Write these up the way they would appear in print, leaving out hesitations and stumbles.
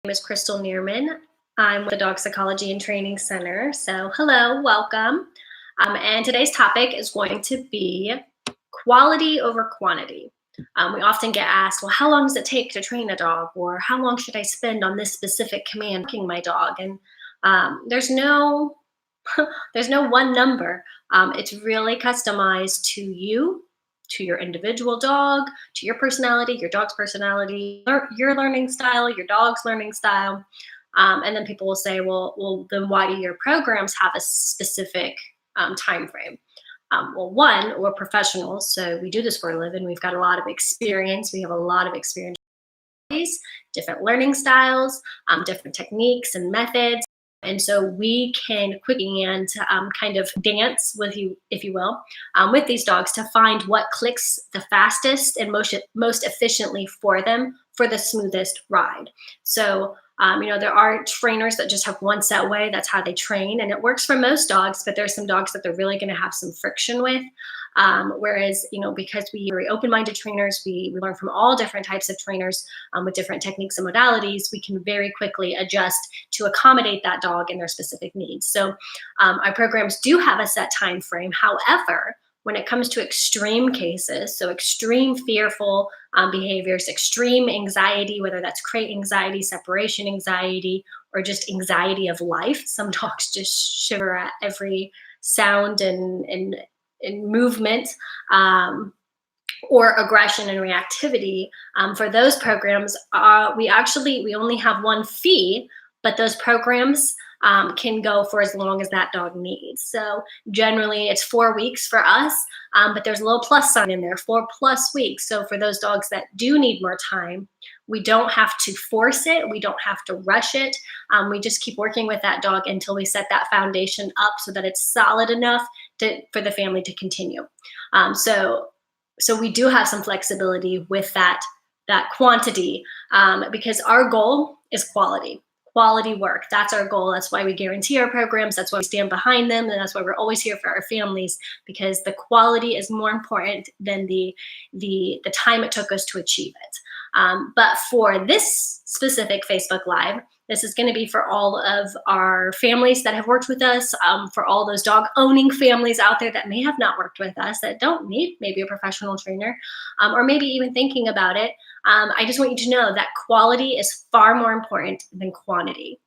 name is Crystal Neerman. I'm with the Dog Psychology and Training Center. So hello, welcome. And today's topic is going to be quality over quantity. We often get asked, well, how long does it take to train a dog? Or how long should I spend on this specific command walking my dog? And there's no one number. It's really customized to you, to your individual dog, to your personality, your dog's personality, your learning style, your dog's learning style. And then people will say, well, then why do your programs have a specific time frame? Well, one, we're professionals, so we do this for a living. We've got a lot of experience. We have a lot of experience, different learning styles, different techniques and methods. And so we can quickly and kind of dance with you, if you will, with these dogs to find what clicks the fastest and most efficiently for them for the smoothest ride. So, there are trainers that just have one set way. That's how they train. And it works for most dogs, but there's some dogs that they're really going to have some friction with. Whereas, because we are very open-minded trainers, we learn from all different types of trainers with different techniques and modalities, we can very quickly adjust to accommodate that dog and their specific needs. So our programs do have a set time frame. However, when it comes to extreme cases, so extreme fearful behaviors, extreme anxiety, whether that's crate anxiety, separation anxiety, or just anxiety of life, some dogs just shiver at every sound and movement, or aggression and reactivity. For those programs, we only have one fee, but those programs can go for as long as that dog needs. So generally it's 4 weeks for us, but there's a little plus sign in there, 4+ weeks. So for those dogs that do need more time, we don't have to force it. We don't have to rush it. We just keep working with that dog until we set that foundation up so that it's solid enough for the family to continue. So we do have some flexibility with that quantity, because our goal is quality work. That's our goal. That's why we guarantee our programs. That's why we stand behind them. And that's why we're always here for our families, because the quality is more important than the time it took us to achieve it. But for this specific Facebook Live, this is going to be for all of our families that have worked with us, for all those dog owning families out there that may have not worked with us, that don't need maybe a professional trainer, or maybe even thinking about it. I just want you to know that quality is far more important than quantity.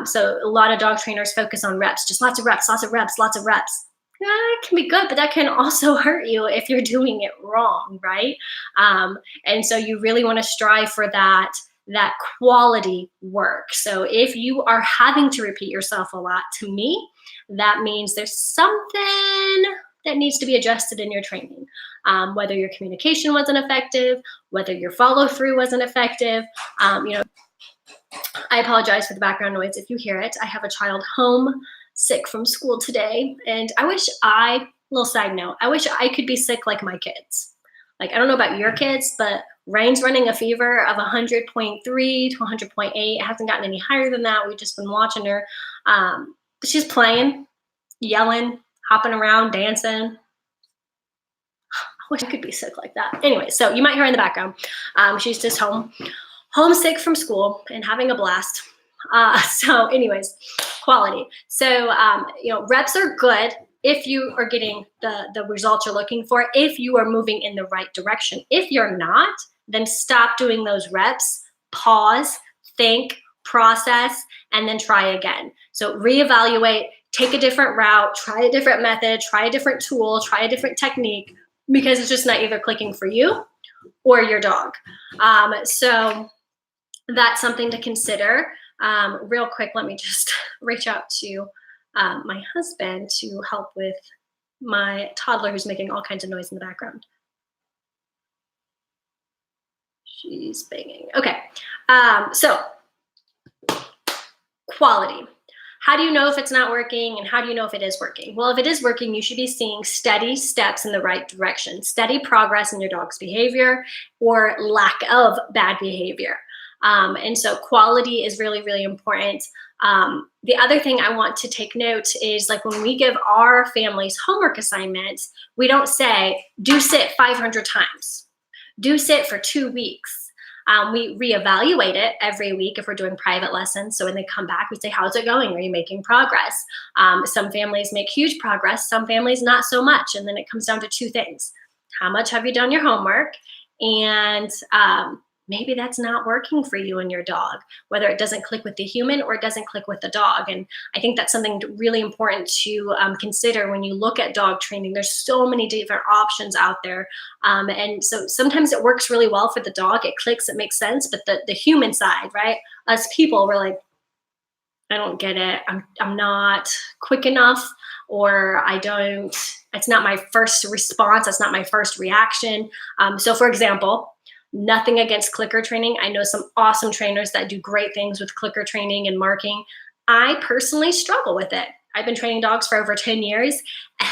So a lot of dog trainers focus on reps, just lots of reps. It can be good, but that can also hurt you if you're doing it wrong, right? And so you really want to strive for that quality work. So if you are having to repeat yourself a lot, to me, that means there's something that needs to be adjusted in your training. Whether your communication wasn't effective, whether your follow through wasn't effective. I apologize for the background noise if you hear it. I have a child home sick from school today, and little side note, I wish I could be sick like my kids. Like, I don't know about your kids, but Rain's running a fever of 100.3 to 100.8. It hasn't gotten any higher than that. We've just been watching her. But she's playing, yelling, hopping around, dancing. I wish I could be sick like that. Anyway, so you might hear in the background. She's just homesick from school and having a blast. So anyways, quality. So, reps are good if you are getting the results you're looking for, if you are moving in the right direction. If you're not, then stop doing those reps, pause, think, process, and then try again. So reevaluate, take a different route, try a different method, try a different tool, try a different technique, because it's just not either clicking for you or your dog. So that's something to consider. Real quick, let me just reach out to my husband to help with my toddler who's making all kinds of noise in the background. She's banging. Okay. So quality. How do you know if it's not working, and how do you know if it is working? Well, if it is working, you should be seeing steady steps in the right direction, steady progress in your dog's behavior or lack of bad behavior. And so quality is really, really important. The other thing I want to take note is, like, when we give our families homework assignments, we don't say, do sit 500 times, do sit for 2 weeks. We reevaluate it every week if we're doing private lessons. So when they come back, we say, how's it going? Are you making progress? Some families make huge progress, some families not so much. And then it comes down to two things. How much have you done your homework? And maybe that's not working for you and your dog, whether it doesn't click with the human or it doesn't click with the dog. And I think that's something really important to consider when you look at dog training. There's so many different options out there. And so sometimes it works really well for the dog. It clicks, it makes sense. But the human side, right? Us people, we're like, I don't get it. I'm not quick enough, or it's not my first response. That's not my first reaction. So for example, nothing against clicker training. I know some awesome trainers that do great things with clicker training and marking. I personally struggle with it. I've been training dogs for over 10 years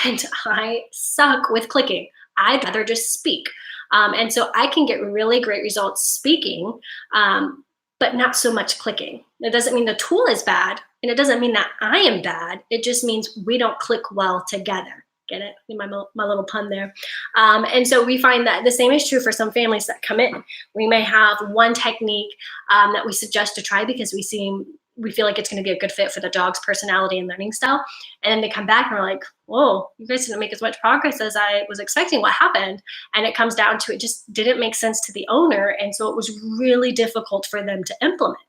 and I suck with clicking. I'd rather just speak. And so I can get really great results speaking, but not so much clicking. It doesn't mean the tool is bad, and it doesn't mean that I am bad. It just means we don't click well together. Get it? My little pun there. And so we find that the same is true for some families that come in. We may have one technique that we suggest to try because we feel like it's going to be a good fit for the dog's personality and learning style. And then they come back and we're like, whoa, you guys didn't make as much progress as I was expecting. What happened? And it comes down to it just didn't make sense to the owner. And so it was really difficult for them to implement.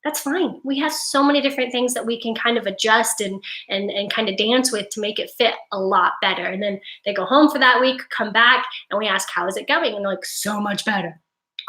That's fine. We have so many different things that we can kind of adjust and kind of dance with to make it fit a lot better. And then they go home for that week, come back, and we ask, how is it going? And they're like, so much better.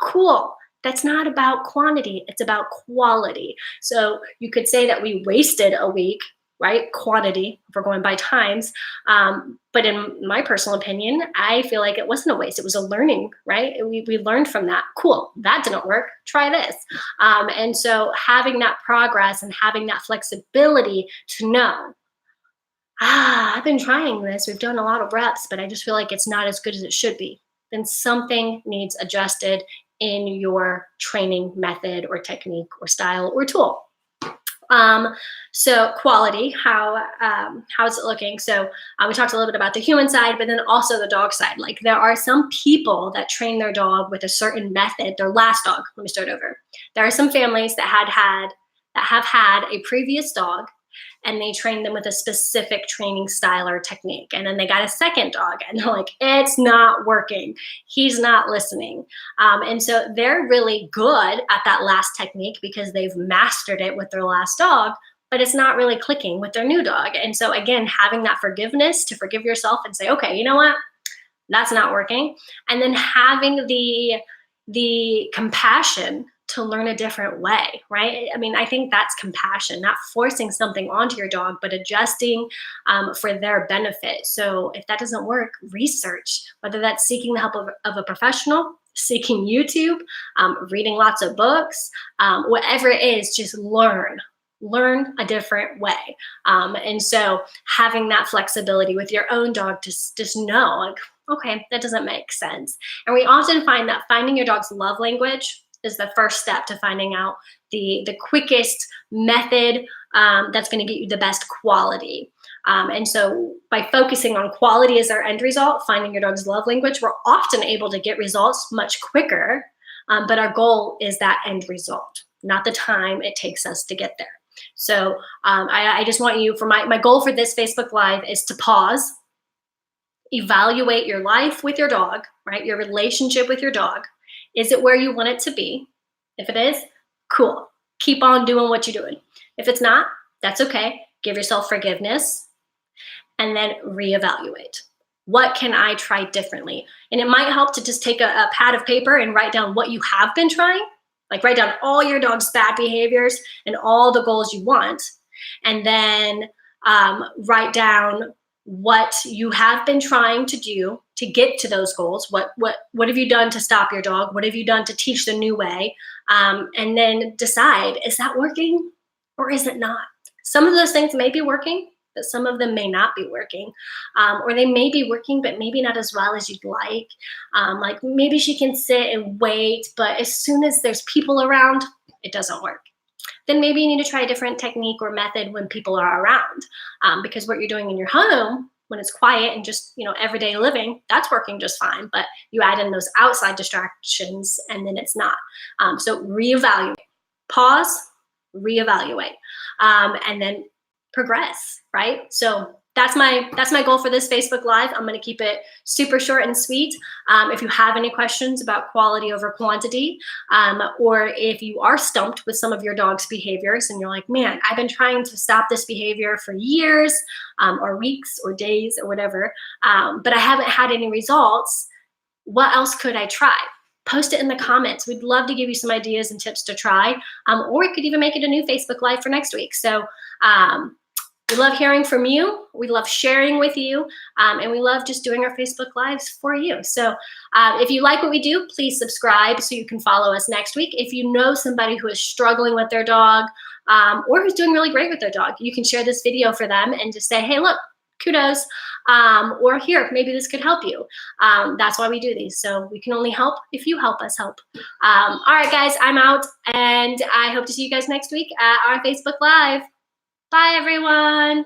Cool. That's not about quantity. It's about quality. So you could say that we wasted a week, right? Quantity, if we're going by times. But in my personal opinion, I feel like it wasn't a waste. It was a learning, right? We learned from that. Cool, that didn't work. Try this. And so having that progress and having that flexibility to know, I've been trying this. We've done a lot of reps, but I just feel like it's not as good as it should be. Then something needs adjusted in your training method or technique or style or tool. So quality, how's it looking? So we talked a little bit about the human side, but then also the dog side. Like there are some people that train their dog with a certain method. Their last dog, let me start over. There are some families that have had a previous dog and they trained them with a specific training style or technique. And then they got a second dog and they're like, it's not working. He's not listening. And so they're really good at that last technique because they've mastered it with their last dog, but it's not really clicking with their new dog. And so again, having that forgiveness to forgive yourself and say, okay, you know what? That's not working. And then having the compassion to learn a different way, right? I mean, I think that's compassion, not forcing something onto your dog, but adjusting for their benefit. So if that doesn't work, research, whether that's seeking the help of a professional, seeking YouTube, reading lots of books, whatever it is, just learn a different way. And so having that flexibility with your own dog to just know, like, okay, that doesn't make sense. And we often find that finding your dog's love language is the first step to finding out the quickest method that's going to get you the best quality. And so by focusing on quality as our end result, finding your dog's love language, we're often able to get results much quicker. But our goal is that end result, not the time it takes us to get there. So I just want you, for my goal for this Facebook Live is to pause, evaluate your life with your dog, right? Your relationship with your dog. Is it where you want it to be? If it is, cool. Keep on doing what you're doing. If it's not, that's okay. Give yourself forgiveness and then reevaluate. What can I try differently? And it might help to just take a pad of paper and write down what you have been trying. Like write down all your dog's bad behaviors and all the goals you want. And then write down what you have been trying to do to get to those goals. What have you done to stop your dog? What have you done to teach the new way? And then decide, is that working or is it not? Some of those things may be working, but some of them may not be working. Or they may be working, but maybe not as well as you'd like. Like maybe she can sit and wait, but as soon as there's people around, it doesn't work. Then maybe you need to try a different technique or method when people are around, because what you're doing in your home when it's quiet and just, everyday living, that's working just fine. But you add in those outside distractions and then it's not. So reevaluate, pause, reevaluate, and then progress, right? So that's my goal for this Facebook Live. I'm going to keep it super short and sweet. If you have any questions about quality over quantity, or if you are stumped with some of your dog's behaviors and you're like, man, I've been trying to stop this behavior for years, or weeks or days or whatever, but I haven't had any results, what else could I try? Post it in the comments. We'd love to give you some ideas and tips to try, or we could even make it a new Facebook Live for next week. So we love hearing from you. We love sharing with you, and we love just doing our Facebook Lives for you. So if you like what we do, please subscribe so you can follow us next week. If you know somebody who is struggling with their dog, or who's doing really great with their dog, you can share this video for them and just say, hey, look, kudos, or here, maybe this could help you. That's why we do these. So we can only help if you help us help. All right, guys, I'm out, and I hope to see you guys next week at our Facebook Live. Bye, everyone.